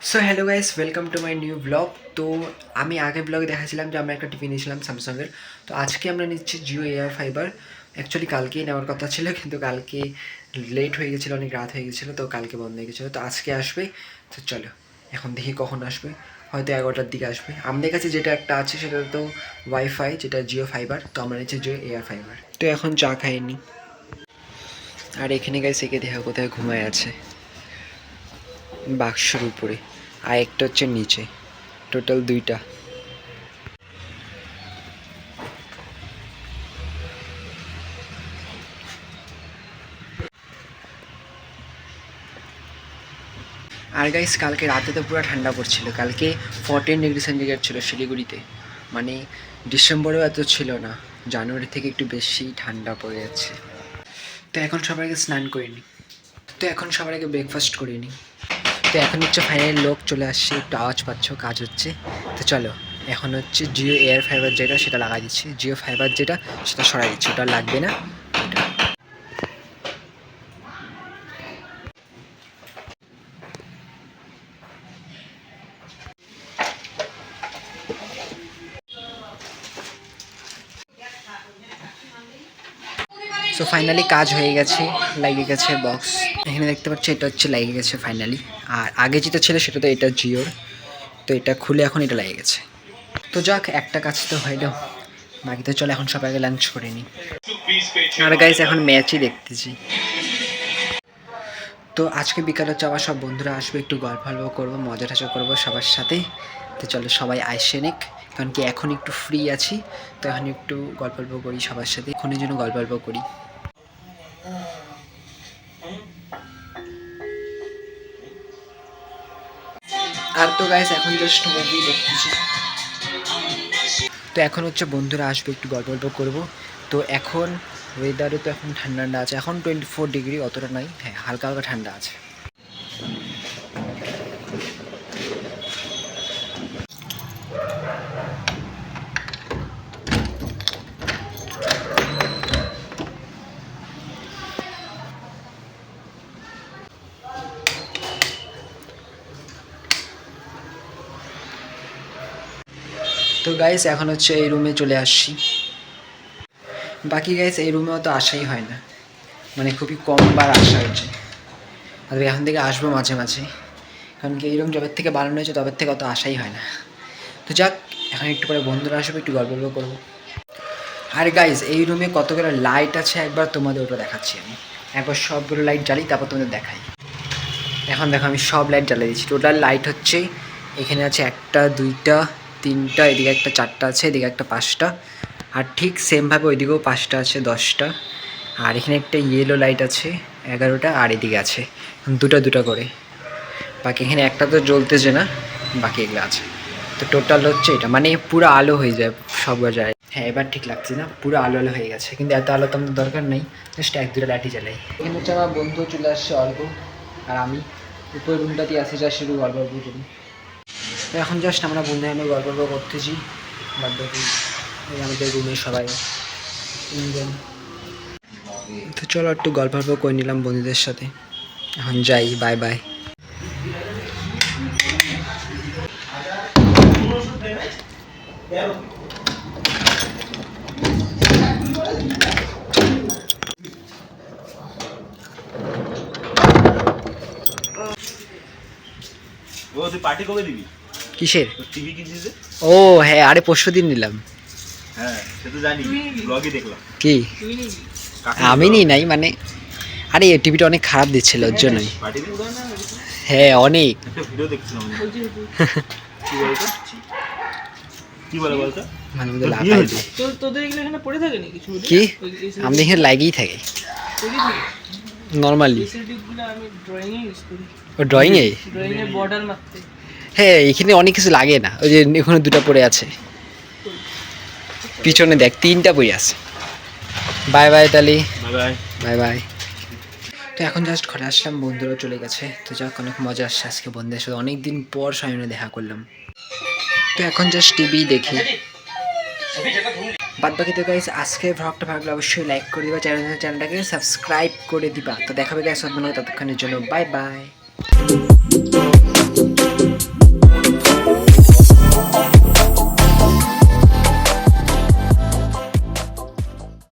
So hello guys, welcome to my new blog. তো আমি আগের ব্লগে দেখাছিলাম যে আমরা একটা টিভি নিয়েছিলাম স্যামসাংয়ের। তো আজকে আমরা নিচ্ছি জিও এয়ার ফাইবার। অ্যাকচুয়ালি কালকেই নেওয়ার কথা ছিল, কিন্তু কালকে লেট হয়ে গেছিলো, অনেক রাত হয়ে গেছিলো, তো কালকে বন্ধ হয়ে গেছিলো। তো আজকে আসবে। তো চলো এখন দেখি কখন আসবে, হয়তো 11টার দিকে আসবে। আমাদের কাছে যেটা একটা আছে সেটা তো ওয়াইফাই, যেটা জিও ফাইবার। তো আমরা নিচ্ছি জিও এয়ার ফাইবার। তো এখন চা খাইনি। আর এখানে গাইস একে দেখা কোথায় ঘুমায় আছে বাক্সের উপরে, আর একটা হচ্ছে নিচে, টোটাল দুইটা। আর গাইস কালকে রাতে তো পুরো ঠান্ডা পড়ছিল, কালকে 14 ডিগ্রি সেন্টিগ্রেড ছিল শিলিগুড়িতে। মানে ডিসেম্বরেও এত ছিল না, জানুয়ারি থেকে একটু বেশি ঠান্ডা পড়ে যাচ্ছে। তো এখন সবার আগে স্নান করিনি, তো এখন সবার আগে ব্রেকফাস্ট করিনি। তো এখন হচ্ছে ফাইনালি লোক চলে আসছে, একটু আওয়াজ পাচ্ছ, কাজ হচ্ছে। তো চলো এখন হচ্ছে জিও এয়ার ফাইবার যেটা সেটা লাগাই দিচ্ছি, জিও ফাইবার যেটা সেটা সরাই দিচ্ছি, ওটা লাগবে না। সো ফাইনালি কাজ হয়ে গেছে, লাগিয়ে গেছে বক্স। এখানে দেখতে পাচ্ছি এটা হচ্ছে লাগিয়ে গেছে ফাইনালি। আর আগে যেটা ছিল সেটা তো এটা জিওর, তো এটা খুলে এখন এটা লাগিয়ে গেছে। তো যাক, একটা কাজ তো হয়ে গেল, বাকি তো চলে এখন সবাই আগে লাঞ্চ করে নিই। আর গাইস এখন ম্যাচই দেখতেছি। তো আজকে বিকালে হচ্ছে আবার সব বন্ধুরা আসবে, একটু গল্প করবো, মজা টজা করবো সবার সাথে। তো চলো সবাই আইসে নিক, কারণ কি এখন একটু ফ্রি আছি, তো এখন একটু গল্প করি সবার সাথে, এখনের জন্য গল্প করি। আর তো গাইস এখন জাস্ট মুভি দেখতেছি। তো এখন হচ্ছে বন্ধুরা আসবে, একটু গল্প করবো। তো এখন ওয়েদারও তো এখন ঠান্ডা ঠান্ডা আছে, এখন 24 ডিগ্রি, অতটা নাই, হ্যাঁ হালকা হালকা ঠান্ডা আছে। তো গাইস এখন হচ্ছে এই রুমে চলে আসছি। বাকি গাইস এই রুমেও তো আসাই হয় না, মানে খুবই কমবার আসা হচ্ছে। আর এখন থেকে আসবো মাঝে মাঝে, কারণ কি এই রুম যবের থেকে বানানো হয়েছে তবের থেকে অত আসাই হয় না। তো যাক, এখন একটু পরে বন্ধুরা আসবে, একটু গল্প করবো। আর গাইস এই রুমে কতগুলো লাইট আছে একবার তোমাদের ওটা দেখাচ্ছি আমি। একবার সবগুলো লাইট জ্বালি, তারপর তোমাদের দেখাই। এখন দেখো আমি সব লাইট জ্বালিয়ে দিচ্ছি। টোটাল লাইট হচ্ছে এখানে আছে 1টা 2টা 3টা, এদিকে একটা 4টা আছে, এদিকে একটা 5টা, আর ঠিক সেমভাবে ওইদিকেও 5টা আছে, 10টা। আর এখানে একটা ইয়েলো লাইট আছে 11টা, আর এদিকে আছে দুটা দুটা করে। বাকি এখানে একটা তো জ্বলতেছে না, বাকি এগুলো আছে। তো টোটাল হচ্ছে এটা, মানে পুরো আলো হয়ে যায় সব জায়গায়। হ্যাঁ এবার ঠিক লাগছে না, পুরো আলো আলো হয়ে গেছে, কিন্তু এত আলো তো আমাদের দরকার নেই, জাস্ট 1-2টা লাইটই জ্বালাই। এখানে হচ্ছে আমার বন্ধু চলে আসছে অল্প, আর আমি উপর রুমটাতে আসি, যা শুধু গল্প করি। তো এখন জাস্ট আমরা বন্ধু আমি গল্প করতেছি, বাদ বাকি এই আমাদের রুমে সবাই তিনজন। তো চলো একটু গল্প করে নিলাম বন্ধুদের সাথে, এখন যাই, বাই বাই। পার্টি কবে দিবি? কিসের? টিভি কিনছিস যে? ও হ্যাঁ, আরে পরশু দিন নিলাম। হ্যাঁ সে তো জানি, ব্লগে দেখলাম। কি আমি নিই নাই, মানে আরে এই টিভিটা অনেক খারাপ দিচ্ছিল ওর জন্যই। পার্টি দিবি না? হ্যাঁ অনেক। একটা ভিডিও দেখছিলাম। কি বলতো? কি বলে বলতো? মানে মধ্যে লাফাই দিই। তোদের এগুলো এখানে পড়ে থাকে নাকি? কি আমাদের এখানে লাগেই থাকে নর্মালি। আমি ড্রয়িং এ ইউজ করি। ও ড্রয়িংয়ে? ড্রয়িং এ বর্ডার মারতে। হ্যাঁ এখানে অনেক কিছু লাগে না, ওই যে এখানে দুটো পড়ে আছে, পিছনে দেখ 3টা পড়ে আছে। বাই বাই তালি, বাই বাই। Bye bye. তো এখন জাস্ট ঘরে আসলাম, বন্ধুরা চলে গেছে। তো যাক অনেক মজা আসছে আজকে বন্ধুদের সাথে, অনেকদিন পর সামনে দেখা করলাম। তো এখন জাস্ট টিভি দেখি। বাদ বাকি তো গাইস আজকে ভ্লগটা ভালো লাগলে অবশ্যই লাইক করে দিবা, চ্যানেলটাকে সাবস্ক্রাইব করে দিবা। তো দেখাবে গাইস ততক্ষণের জন্য, বাই বাই।